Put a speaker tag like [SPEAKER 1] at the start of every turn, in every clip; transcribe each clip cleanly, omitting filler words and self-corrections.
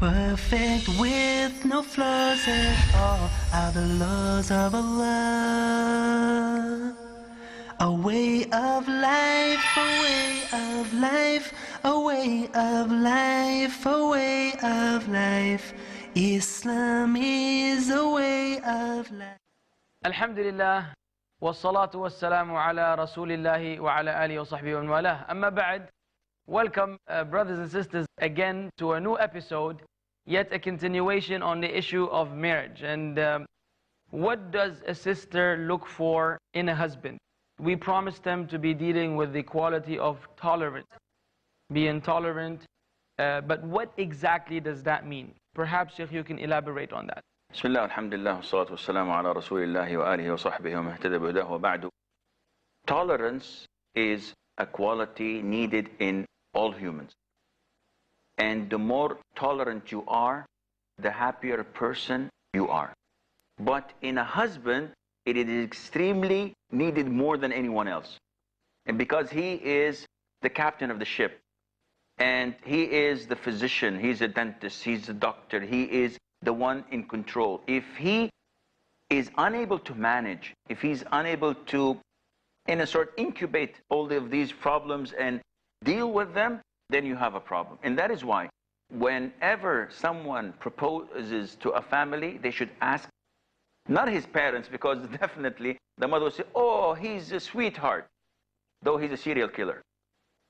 [SPEAKER 1] Perfect with no flaws at all are the laws of Allah. A way of life, a way of life, a way of life, a way of life. Islam is a way of life.
[SPEAKER 2] Alhamdulillah, wassalatu wassalamu ala rasulillahi wa ala alihi wa sahbihi wa man walah. Amma ba'd. Welcome, brothers and sisters, again to a new episode, yet a continuation on the issue of marriage. And what does a sister look for in a husband? We promised them to be dealing with the quality of tolerance, being tolerant, but what exactly does that mean? Perhaps, Sheikh, you can elaborate on that.
[SPEAKER 3] Bismillah, alhamdulillah, wassalatu wassalamu ala rasulillahi wa alihi wa sahbihi wa mahtada bihudahu wa ba'du. Tolerance is a quality needed in all humans. And the more tolerant you are, the happier person you are. But in a husband, it is extremely needed more than anyone else. And because he is the captain of the ship, and he is the physician, he's a dentist, he's a doctor, he is the one in control. If he is unable to manage, if he's unable to, in a sort, incubate all of these problems and deal with them, then you have a problem. And that is why whenever someone proposes to a family, they should ask not his parents, because definitely the mother will say, oh, he's a sweetheart, though he's a serial killer.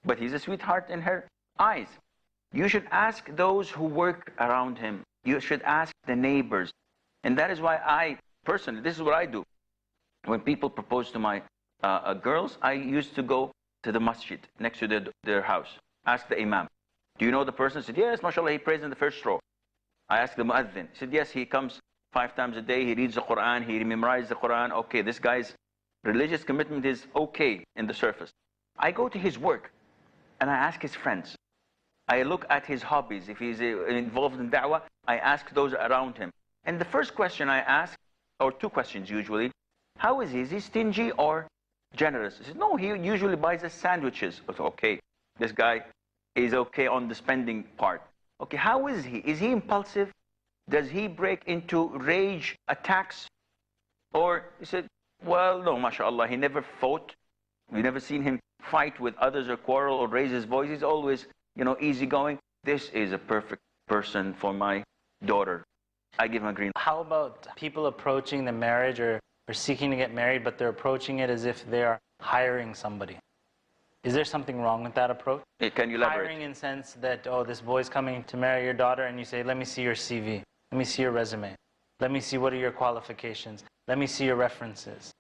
[SPEAKER 3] But he's a sweetheart in her eyes. You should ask those who work around him. You should ask the neighbors. And that is why I, personally, this is what I do. When people propose to my girls, I used to go to the masjid next to their house. Ask the imam, do you know the person? I said, yes, mashallah, he prays in the first row. I asked the muaddin. He said, yes, he comes 5 times a day, he reads the Quran, he memorizes the Quran. Okay, this guy's religious commitment is okay in the surface. I go to his work and I ask his friends. I look at his hobbies. If he's involved in da'wah, I ask those around him. And the first question I ask, or 2 questions usually, how is he? Is he stingy or generous? He says, no, he usually buys us sandwiches. I said, okay, this guy is okay on the spending part. Okay, how is he? Is he impulsive? Does he break into rage attacks? Or he said, well, no, mashallah, he never fought. We've never seen him fight with others or quarrel or raise his voice. He's always, easygoing. This is a perfect person for my daughter. I give him a green.
[SPEAKER 4] How about people approaching the marriage or seeking to get married, but they're approaching it as if they are hiring somebody? Is there something wrong with that approach?
[SPEAKER 3] Can you elaborate?
[SPEAKER 4] Hiring in sense that, oh, this boy's coming to marry your daughter, and you say, let me see your CV. Let me see your resume. Let me see what are your qualifications. Let me see your references.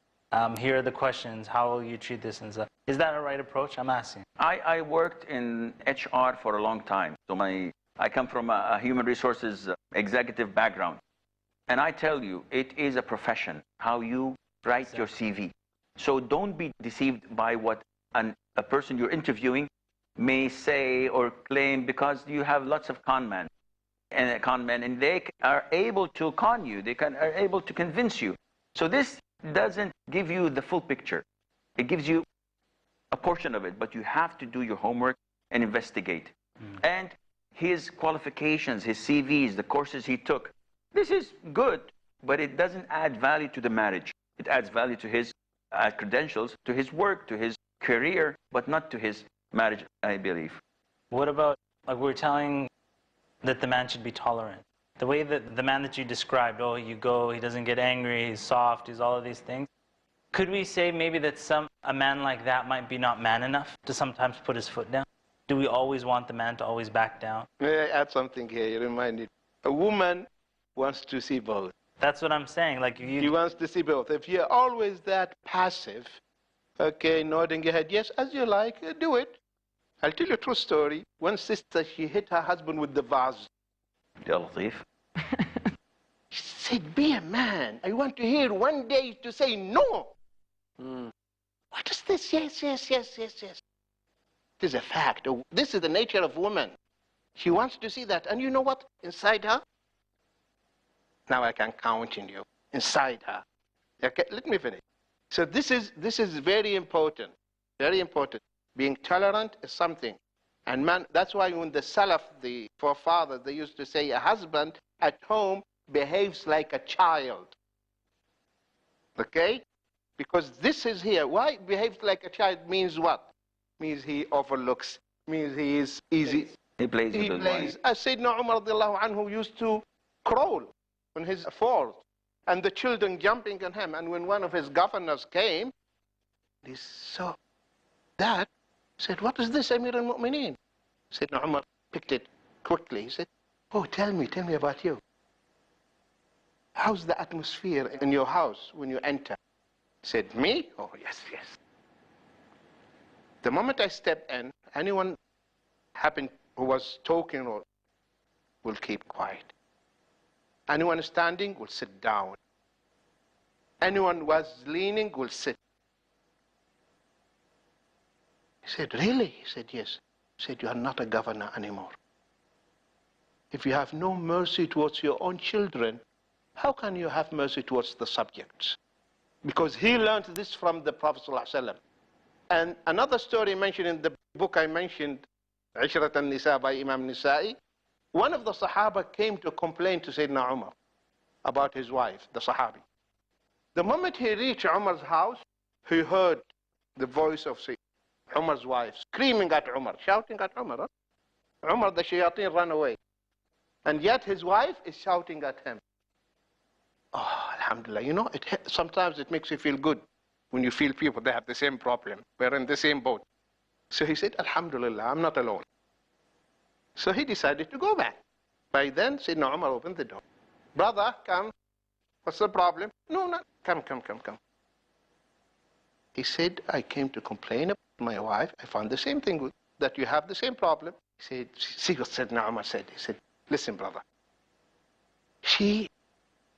[SPEAKER 4] Here are the questions. How will you treat this and stuff? Is that a right approach? I'm asking.
[SPEAKER 3] I worked in HR for a long time. So I come from a human resources executive background. And I tell you, it is a profession, how you write your CV. So don't be deceived by what a person you're interviewing may say or claim, because you have lots of con men, and they are able to con you. They are able to convince you. So this doesn't give you the full picture. It gives you a portion of it, but you have to do your homework and investigate. And his qualifications, his CVs, the courses he took, this is good, but it doesn't add value to the marriage. It adds value to his credentials, to his work, to his career, but not to his marriage, I believe.
[SPEAKER 4] What about, like we're telling that the man should be tolerant? The way that the man that you described, oh, you go, he doesn't get angry, he's soft, he's all of these things. Could we say maybe that a man like that might be not man enough to sometimes put his foot down? Do we always want the man to always back down?
[SPEAKER 5] May I add something here? You reminded. A woman wants to see both.
[SPEAKER 4] That's what I'm saying. Like
[SPEAKER 5] She wants to see both. If you're always that passive, okay, nodding your head, yes, as you like, do it. I'll tell you a true story. One sister, she hit her husband with the vase.
[SPEAKER 3] Ya Latif.
[SPEAKER 5] She said, be a man. I want to hear one day to say no. What is this? Yes. It is a fact. This is the nature of woman. She wants to see that. And you know what? Inside her, now I can count in you. Inside her. Okay, let me finish. So this is very important. Very important. Being tolerant is something. And man, that's why when the Salaf, the forefathers, they used to say a husband at home behaves like a child. Okay? Because this is here. Why behaves like a child means what? Means he overlooks, means he is easy.
[SPEAKER 3] He plays with his wife.
[SPEAKER 5] As Sayyidina Umar radiallahu anhu used to crawl on his fort, and the children jumping on him. And when one of his governors came, he saw that, said, what is this, Amir al-Mu'mineen? Sayyidina Umar picked it quickly. He said, oh, tell me about you. How's the atmosphere in your house when you enter? He said, me? Oh, yes. The moment I step in, anyone who was talking will keep quiet. Anyone standing will sit down. Anyone who was leaning will sit. He said, really? He said, yes. He said, you are not a governor anymore. If you have no mercy towards your own children, how can you have mercy towards the subjects? Because he learned this from the Prophet ﷺ. And another story mentioned in the book I mentioned, Ishrat al-Nisa by Imam Nisa'i, one of the Sahaba came to complain to Sayyidina Umar about his wife, the Sahabi. The moment he reached Umar's house, he heard the voice of Umar's wife screaming at Umar, shouting at Umar. Umar, the shayateen ran away. And yet his wife is shouting at him. Oh, alhamdulillah. You know, sometimes it makes you feel good when you feel people, they have the same problem. We're in the same boat. So he said, alhamdulillah, I'm not alone. So he decided to go back. By then, Sayyidina Umar opened the door. Brother, come. What's the problem? No. Come. He said, I came to complain about my wife. I found the same thing, that you have the same problem. He said, see what Sayyidina Umar said. He said, listen, brother. She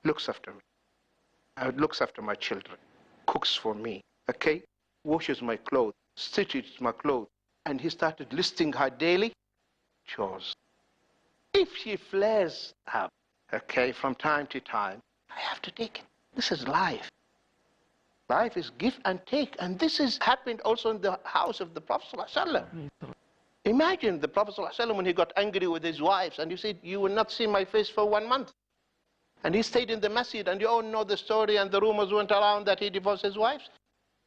[SPEAKER 5] looks after me. Looks after my children. Cooks for me. Okay? Washes my clothes. Stitches my clothes. And he started listing her daily chores. If she flares up, okay, from time to time, I have to take it. This is life. Life is give and take. And this has happened also in the house of the Prophet ﷺ. Imagine the Prophet ﷺ when he got angry with his wives and he said, you will not see my face for 1 month. And he stayed in the masjid, and you all know the story, and the rumors went around that he divorced his wives.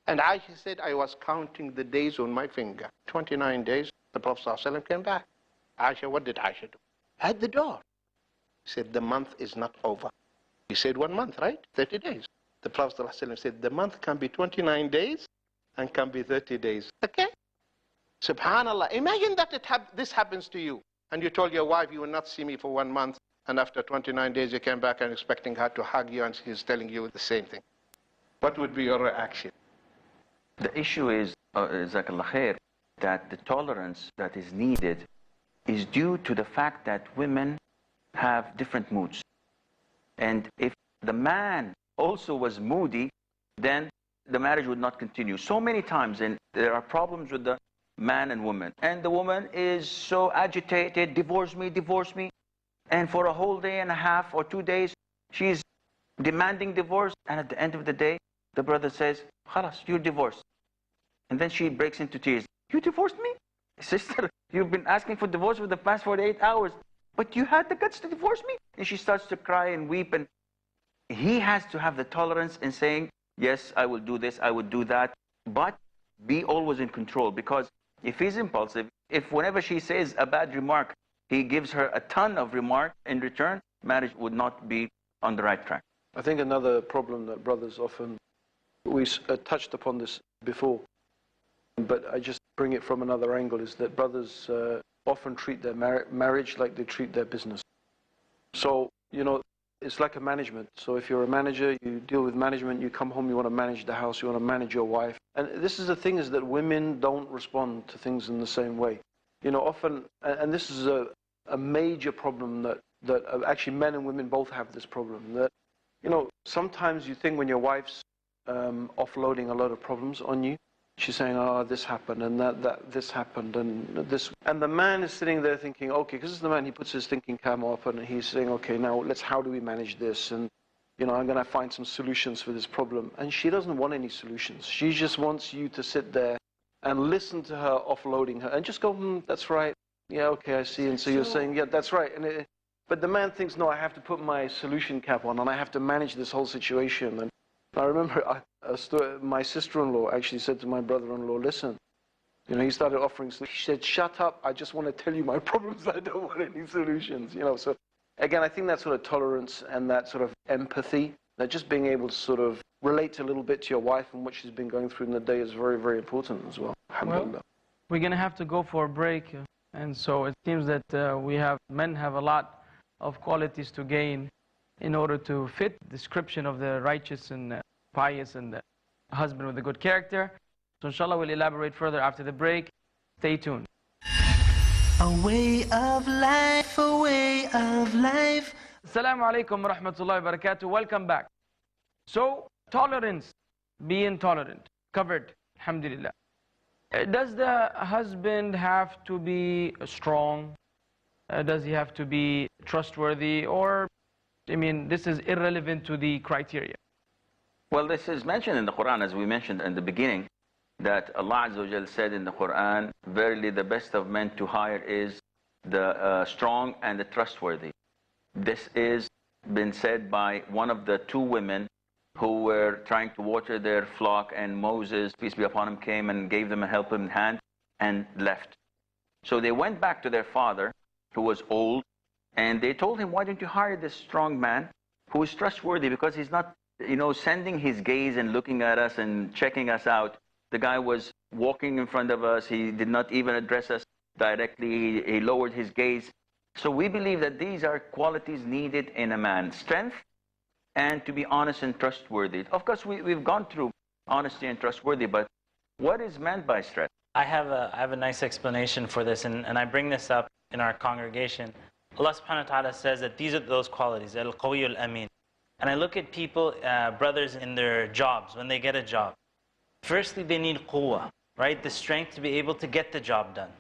[SPEAKER 5] And Aisha said, I was counting the days on my finger. 29 days, the Prophet ﷺ came back. Aisha, what did Aisha do? At the door. He said, the month is not over. He said 1 month, right? 30 days. The Prophet ﷺ said, the month can be 29 days and can be 30 days. Okay? Subhanallah. Imagine that this happens to you. And you told your wife, you will not see me for 1 month. And after 29 days, you came back and expecting her to hug you, and she's telling you the same thing. What would be your reaction?
[SPEAKER 3] The issue is, Jazakallah khair, that the tolerance that is needed is due to the fact that women have different moods. And if the man also was moody, then the marriage would not continue. So many times, and there are problems with the man and woman. And the woman is so agitated, divorce me. And for a whole day and a half or 2 days, she's demanding divorce. And at the end of the day, the brother says, khalas, you're divorced. And then she breaks into tears. You divorced me? Sister, you've been asking for divorce for the past 48 hours. But you had the guts to divorce me? And she starts to cry and weep. And he has to have the tolerance in saying, yes, I will do this, I will do that. But be always in control. Because if he's impulsive, if whenever she says a bad remark, he gives her a ton of remark in return, marriage would not be on the right track.
[SPEAKER 6] I think another problem that brothers often, we touched upon this before, but I just bring it from another angle, is that brothers often treat their marriage like they treat their business. So, you know, it's like a management. So if you're a manager, you deal with management, you come home, you want to manage the house, you want to manage your wife. And this is the thing, is that women don't respond to things in the same way. You know, often, and this is a major problem that actually men and women both have this problem, that, you know, sometimes you think when your wife's offloading a lot of problems on you, she's saying, oh, this happened and this happened and this, and the man is sitting there thinking, okay, because it's the man, he puts his thinking cap up and he's saying, okay, now how do we manage this? And, you know, I'm going to find some solutions for this problem. And she doesn't want any solutions. She just wants you to sit there and listen to her offloading her and just go, that's right. Yeah, okay, I see. And so you're saying, yeah, that's right. But the man thinks, no, I have to put my solution cap on and I have to manage this whole situation. And I remember my sister-in-law actually said to my brother-in-law, listen, he started offering solutions. She said, shut up, I just want to tell you my problems. I don't want any solutions. So again, I think that sort of tolerance and that sort of empathy, that just being able to sort of relate a little bit to your wife and what she's been going through in the day is very, very important as well. Alhamdulillah.
[SPEAKER 2] Well, we're going to have to go for a break. And so it seems that men have a lot of qualities to gain in order to fit the description of the righteous and pious and husband with a good character. So inshallah we'll elaborate further after the break. Stay tuned.
[SPEAKER 1] A way of life, a way of life.
[SPEAKER 2] Assalamu alaikum wa rahmatullahi wa barakatuh. Welcome back. So tolerance, being tolerant, covered, alhamdulillah. Does the husband have to be strong? Does he have to be trustworthy? Or, this is irrelevant to the criteria.
[SPEAKER 3] Well, this is mentioned in the Quran, as we mentioned in the beginning, that Allah Azza wa Jal said in the Quran, verily the best of men to hire is the strong and the trustworthy. This is been said by one of the two women who were trying to water their flock, and Moses, peace be upon him, came and gave them a helping hand and left. So they went back to their father, who was old, and they told him, why don't you hire this strong man who is trustworthy, because he's not, sending his gaze and looking at us and checking us out. The guy was walking in front of us. He did not even address us directly. He lowered his gaze. So we believe that these are qualities needed in a man. Strength and to be honest and trustworthy. Of course, we've gone through honesty and trustworthy, but what is meant by strength?
[SPEAKER 4] I have a nice explanation for this, and I bring this up in our congregation. Allah subhanahu wa ta'ala says that these are those qualities, al-qawi al-amin. And I look at people, brothers in their jobs, when they get a job. Firstly, they need quwwah, right? The strength to be able to get the job done.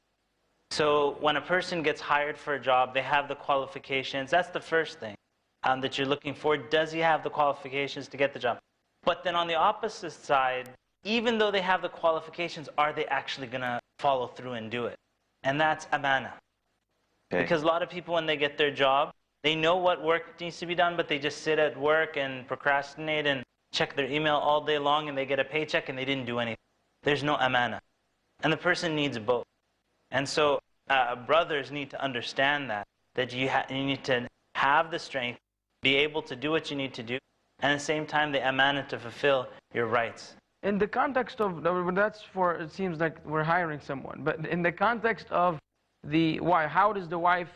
[SPEAKER 4] So when a person gets hired for a job, they have the qualifications. That's the first thing that you're looking for. Does he have the qualifications to get the job? But then on the opposite side, even though they have the qualifications, are they actually going to follow through and do it? And that's amana. Okay. Because a lot of people, when they get their job, they know what work needs to be done, but they just sit at work and procrastinate and check their email all day long, and they get a paycheck and they didn't do anything. There's no amana. And the person needs both. And so brothers need to understand that you need to have the strength, be able to do what you need to do, and at the same time the amana to fulfill your rights.
[SPEAKER 2] In the context of, it seems like we're hiring someone, but in the context of the wife,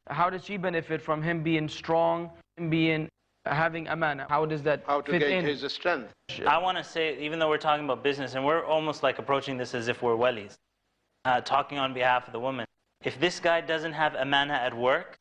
[SPEAKER 2] how does she benefit from him being strong, him having amana? How does that
[SPEAKER 5] How to
[SPEAKER 2] fit
[SPEAKER 5] gain
[SPEAKER 2] in?
[SPEAKER 5] his strength?
[SPEAKER 4] I want to say, even though we're talking about business, and we're almost like approaching this as if we're walis, talking on behalf of the woman. If this guy doesn't have amana at work,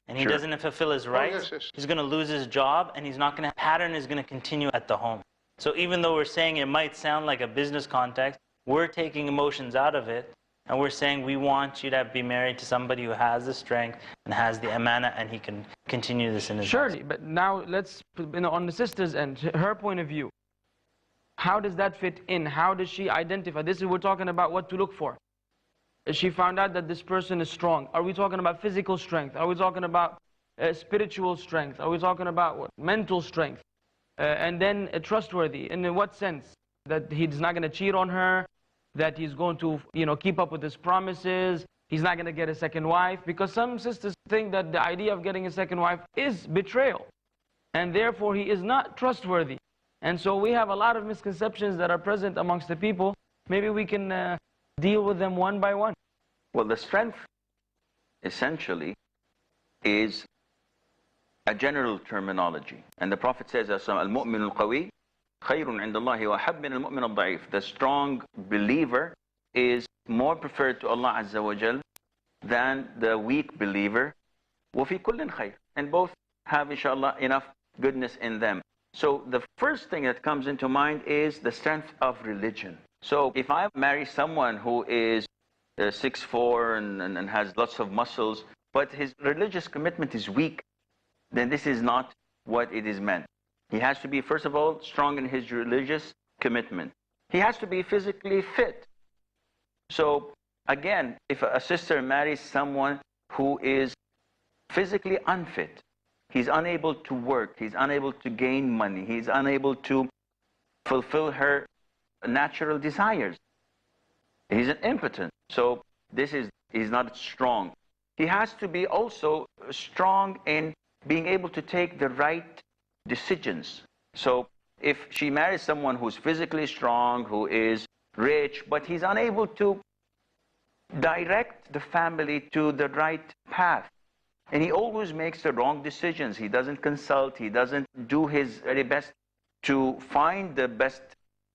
[SPEAKER 4] and he doesn't fulfill his rights, he's going to lose his job, and he's not going to, pattern is going to continue at the home. So even though we're saying it might sound like a business context, we're taking emotions out of it, and we're saying we want you to be married to somebody who has the strength and has the amana, and he can continue this in his
[SPEAKER 2] Surely, but now let's, on the sister's end, her point of view. How does that fit in? How does she identify? This is, we're talking about what to look for. She found out that this person is strong. Are we talking about physical strength? Are we talking about spiritual strength? Are we talking about what? Mental strength? And then trustworthy. And in what sense? That he's not going to cheat on her, that he's going to keep up with his promises, he's not going to get a second wife. Because some sisters think that the idea of getting a second wife is betrayal. And therefore he is not trustworthy. And so we have a lot of misconceptions that are present amongst the people. Maybe we can deal with them one by one.
[SPEAKER 3] Well, the strength essentially is a general terminology. And the Prophet says, Al-mu'min al-qawi khayrun inda Allahi wa hab min al-mu'min al-da'if. The strong believer is more preferred to Allah Azza wa Jal than the weak believer. وَفِي كُلٍّ خَيْرٍ. And both have, inshallah, enough goodness in them. So the first thing that comes into mind is the strength of religion. So if I marry someone who is 6'4" and has lots of muscles, but his religious commitment is weak, then this is not what it is meant. He has to be, first of all, strong in his religious commitment. He has to be physically fit. So again, if a sister marries someone who is physically unfit, he's unable to work, he's unable to gain money, he's unable to fulfill her natural desires. He's an impotent. So he's not strong. He has to be also strong in being able to take the right decisions. So if she marries someone who's physically strong, who is rich, but he's unable to direct the family to the right path, and he always makes the wrong decisions, he doesn't consult, he doesn't do his very best to find the best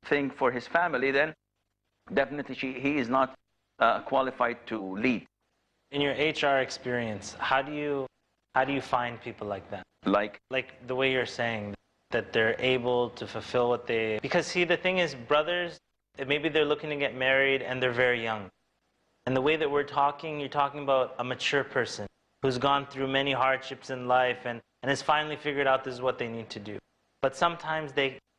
[SPEAKER 3] thing for his family, then definitely he is not qualified to lead.
[SPEAKER 4] In your HR experience, how do you find people like that?
[SPEAKER 3] Like
[SPEAKER 4] The way you're saying, that they're able to fulfill what they... Because see, the thing is, brothers, maybe they're looking to get married and they're very young. And the way that we're talking, you're talking about a mature person who's gone through many hardships in life and has finally figured out this is what they need to do. But sometimes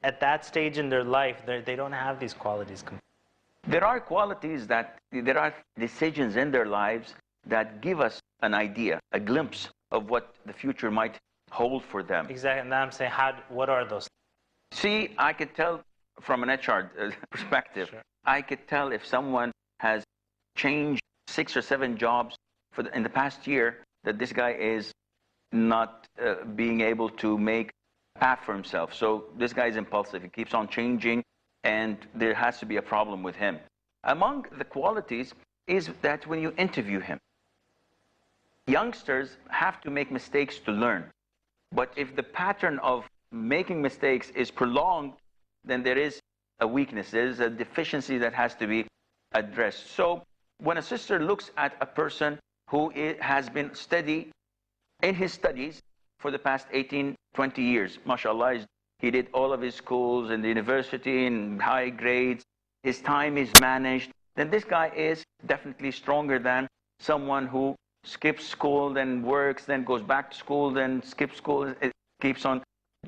[SPEAKER 4] at that stage in their life, they don't have these qualities.
[SPEAKER 3] there are qualities there are decisions in their lives that give us an idea, a glimpse of what the future might hold for them.
[SPEAKER 4] Exactly, and I'm saying, what are those?
[SPEAKER 3] See, I could tell from an HR perspective,
[SPEAKER 4] Sure.
[SPEAKER 3] I could tell if someone has changed 6 or 7 jobs in the past year, that this guy is not being able to make a path for himself. So this guy is impulsive, he keeps on changing, and there has to be a problem with him. Among the qualities is that when you interview him, youngsters have to make mistakes to learn. But if the pattern of making mistakes is prolonged, then there is a weakness, there is a deficiency that has to be addressed. So when a sister looks at a person who has been steady in his studies for the past 18, 20 years, mashallah, he did all of his schools in the university in high grades, his time is managed, then this guy is definitely stronger than someone who skips school, then works, then goes back to school, then skips school. It keeps on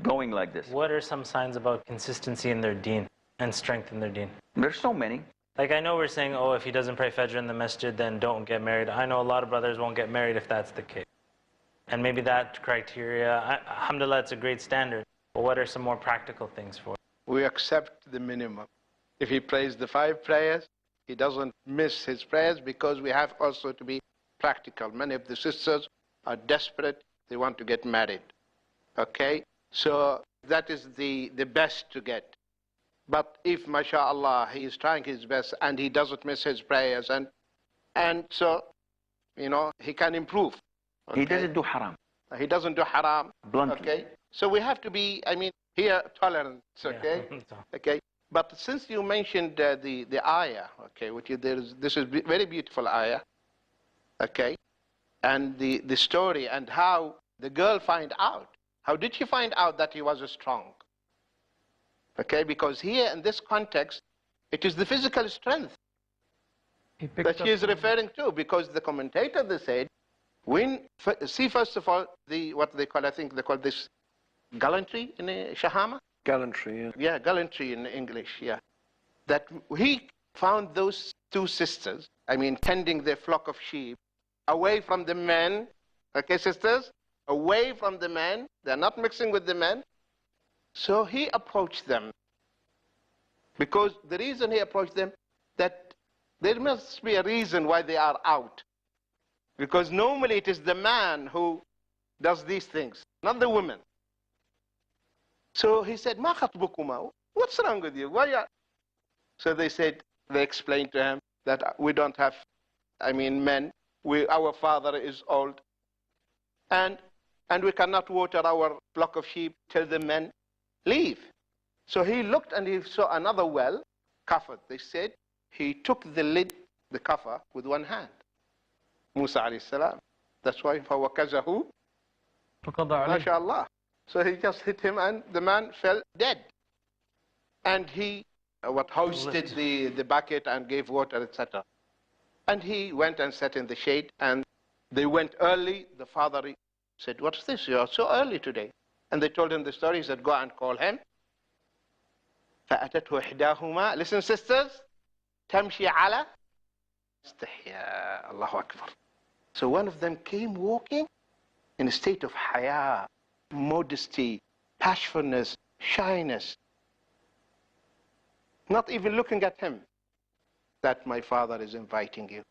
[SPEAKER 3] going like this.
[SPEAKER 4] What are some signs about consistency in their deen and strength in their deen?
[SPEAKER 3] There's so many.
[SPEAKER 4] Like, I know we're saying, oh, if he doesn't pray Fajr in the masjid, then don't get married. I know a lot of brothers won't get married if that's the case. And maybe that criteria, alhamdulillah, it's a great standard. But what are some more practical things for it?
[SPEAKER 5] We accept the minimum. If he prays the 5 prayers, he doesn't miss his prayers, because we have also to be practical. Many of the sisters are desperate. They want to get married. Okay? So that is the best to get. But if, mashallah, he is trying his best and he doesn't miss his prayers, and so, he can improve. Okay?
[SPEAKER 3] He doesn't do haram.
[SPEAKER 5] He doesn't do haram.
[SPEAKER 3] Bluntly.
[SPEAKER 5] Okay? So we have to be, here, tolerant. Okay?
[SPEAKER 4] Yeah.
[SPEAKER 5] Okay? But since you mentioned the ayah, okay, this is very beautiful ayah, okay, and the story and how the girl find out. How did she find out that he was strong? Okay, because here in this context, it is the physical strength that she is referring to, because the commentator, they said, first of all, what they call, I think they call this gallantry in Shahama?
[SPEAKER 6] Gallantry, yeah.
[SPEAKER 5] Yeah, gallantry in English, yeah. That he found those 2 sisters, tending their flock of sheep, away from the men, okay, sisters? Away from the men, they're not mixing with the men. So he approached them. Because the reason he approached them, that there must be a reason why they are out. Because normally it is the man who does these things, not the woman. So he said, "Ma khatbukuma?" What's wrong with you? Why are... So they explained to him that we don't have, men. Our father is old. And we cannot water our flock of sheep till the men leave. So he looked and he saw another well, covered. They said he took the lid, the cover, with one hand. Musa alayhi salam. That's why, فَوَكَزَهُ MashaAllah. So he just hit him and the man fell dead. And he hoisted the bucket and gave water, etc. And he went and sat in the shade, and they went early. The father said, "What's this? You are so early today." And they told him the story. He said, "Go and call him." فَأَتَتْهُ إِحْدَاهُمَا. Listen, sisters. تَمْشِي عَلَى istihya, Allahu Akbar. So one of them came walking in a state of haya, modesty, bashfulness, shyness. Not even looking at him. That my father is inviting you.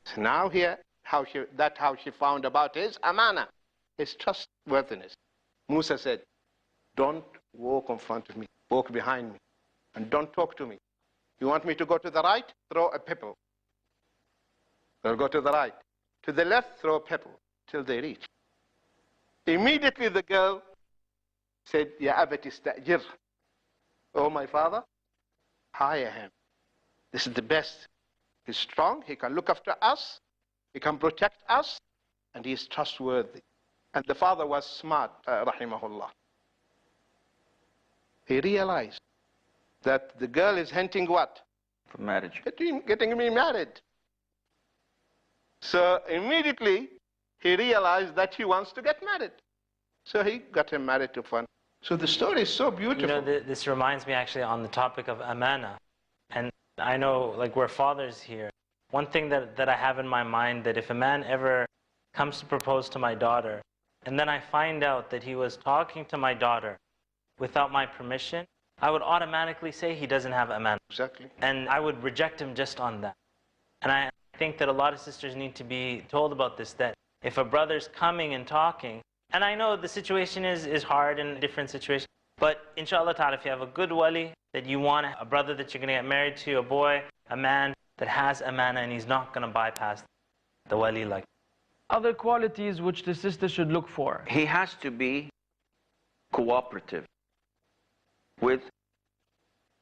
[SPEAKER 5] So now here, how she found about his amana, his trustworthiness. Musa said, don't walk in front of me, walk behind me, and don't talk to me. You want me to go to the right? Throw a pebble. They'll go to the right. To the left, throw a pebble till they reach. Immediately the girl said, Ya abati istajir. Oh, my father, hire him. This is the best. He's strong, he can look after us, he can protect us, and he is trustworthy. And the father was smart, rahimahullah. He realized that the girl is hinting what?
[SPEAKER 3] For marriage.
[SPEAKER 5] Getting me married. So immediately he realized that he wants to get married. So he got him married to one. So the story is so beautiful.
[SPEAKER 4] You know, this reminds me actually on the topic of amana. And I know, like, we're fathers here. One thing that I have in my mind, that if a man ever comes to propose to my daughter, and then I find out that he was talking to my daughter without my permission, I would automatically say he doesn't have amana.
[SPEAKER 5] Exactly.
[SPEAKER 4] And I would reject him just on that. And I think that a lot of sisters need to be told about this, that if a brother's coming and talking, and I know the situation is hard in different situations, but inshallah ta'ala, if you have a good wali, that you want a brother that you're going to get married to, a boy, a man that has amana, and he's not going to bypass the wali like.
[SPEAKER 2] Other qualities which the sister should look for.
[SPEAKER 3] He has to be cooperative with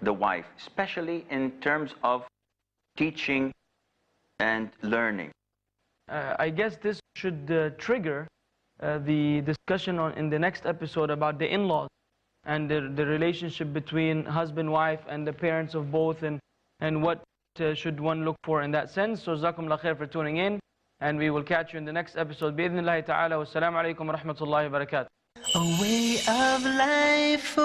[SPEAKER 3] the wife, especially in terms of teaching and learning.
[SPEAKER 2] I guess this should trigger the discussion in the next episode about the in-laws and the relationship between husband, wife, and the parents of both, and what should one look for in that sense. So Jazakumullah khair for tuning in, and we will catch you in the next episode. Bi-idhnillahi ta'ala. Wassalamu alaikum wa rahmatullahi wa barakatuh.
[SPEAKER 1] A way of life.